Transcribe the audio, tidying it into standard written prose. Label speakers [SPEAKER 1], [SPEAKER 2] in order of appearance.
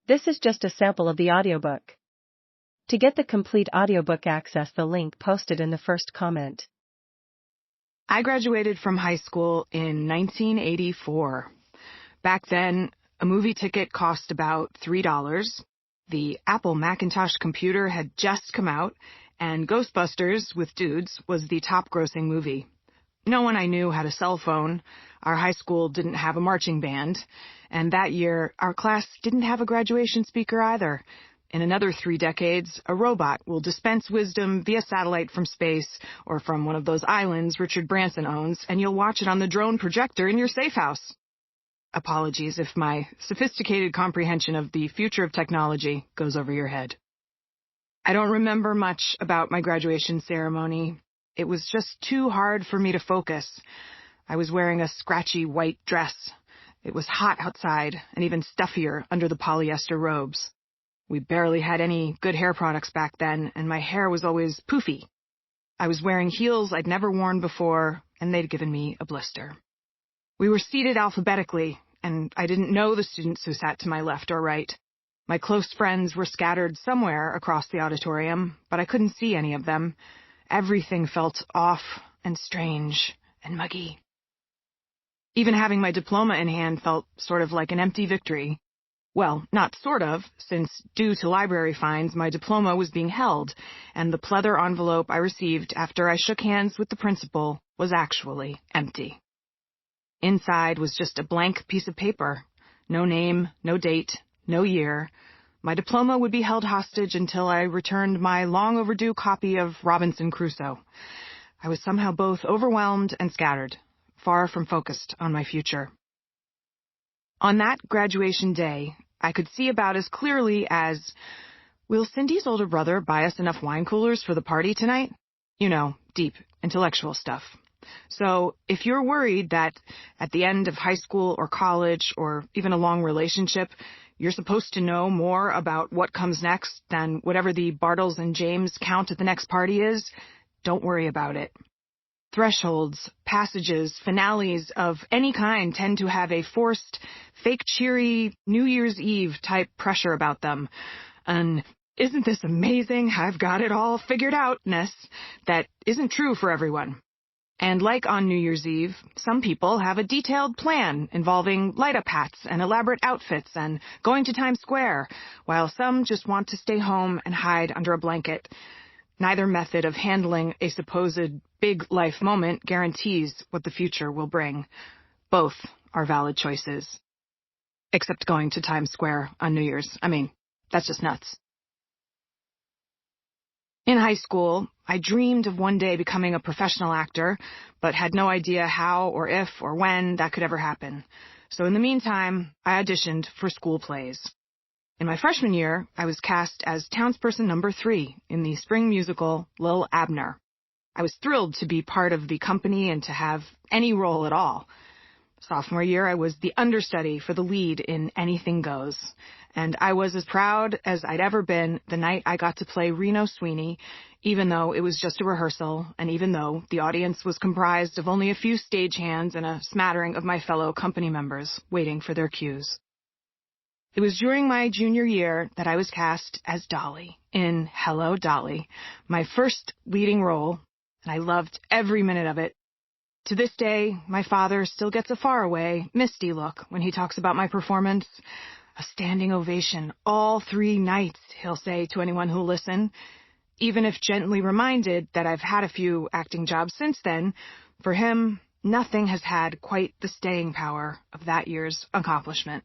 [SPEAKER 1] This is just a sample of the audiobook. To get the complete audiobook, access the link posted in the first comment.
[SPEAKER 2] I graduated from high school in 1984. Back then, a movie ticket cost about $3. The Apple Macintosh computer had just come out, and Ghostbusters with Dudes was the top-grossing movie. No one I knew had a cell phone. Our high school didn't have a marching band. And that year, our class didn't have a graduation speaker either. In another 3 decades, a robot will dispense wisdom via satellite from space or from one of those islands Richard Branson owns, and you'll watch it on the drone projector in your safe house. Apologies if my sophisticated comprehension of the future of technology goes over your head. I don't remember much about my graduation ceremony. It was just too hard for me to focus. I was wearing a scratchy white dress. It was hot outside and even stuffier under the polyester robes. We barely had any good hair products back then, and my hair was always poofy. I was wearing heels I'd never worn before, and they'd given me a blister. We were seated alphabetically, and I didn't know the students who sat to my left or right. My close friends were scattered somewhere across the auditorium, but I couldn't see any of them. Everything felt off and strange and muggy. Even having my diploma in hand felt sort of like an empty victory. Well, not sort of, since due to library fines, my diploma was being held, and the pleather envelope I received after I shook hands with the principal was actually empty. Inside was just a blank piece of paper. No name, no date, no year. My diploma would be held hostage until I returned my long-overdue copy of Robinson Crusoe. I was somehow both overwhelmed and scattered, far from focused on my future. On that graduation day, I could see about as clearly as, will Cindy's older brother buy us enough wine coolers for the party tonight? You know, deep, intellectual stuff. So if you're worried that at the end of high school or college or even a long relationship, you're supposed to know more about what comes next than whatever the Bartles and James count at the next party is, don't worry about it. Thresholds, passages, finales of any kind tend to have a forced, fake cheery, New Year's Eve type pressure about them. An isn't this amazing, I've got it all figured out-ness that isn't true for everyone. And like on New Year's Eve, some people have a detailed plan involving light-up hats and elaborate outfits and going to Times Square, while some just want to stay home and hide under a blanket. Neither method of handling a supposed big life moment guarantees what the future will bring. Both are valid choices. Except going to Times Square on New Year's. I mean, that's just nuts. In high school, I dreamed of one day becoming a professional actor, but had no idea how or if or when that could ever happen. So in the meantime, I auditioned for school plays. In my freshman year, I was cast as townsperson number 3 in the spring musical Lil Abner. I was thrilled to be part of the company and to have any role at all. Sophomore year, I was the understudy for the lead in Anything Goes, and I was as proud as I'd ever been the night I got to play Reno Sweeney, even though it was just a rehearsal, and even though the audience was comprised of only a few stagehands and a smattering of my fellow company members waiting for their cues. It was during my junior year that I was cast as Dolly in Hello, Dolly, my first leading role, and I loved every minute of it. To this day, my father still gets a faraway, misty look when he talks about my performance. A standing ovation all 3 nights, he'll say to anyone who'll listen. Even if gently reminded that I've had a few acting jobs since then, for him, nothing has had quite the staying power of that year's accomplishment.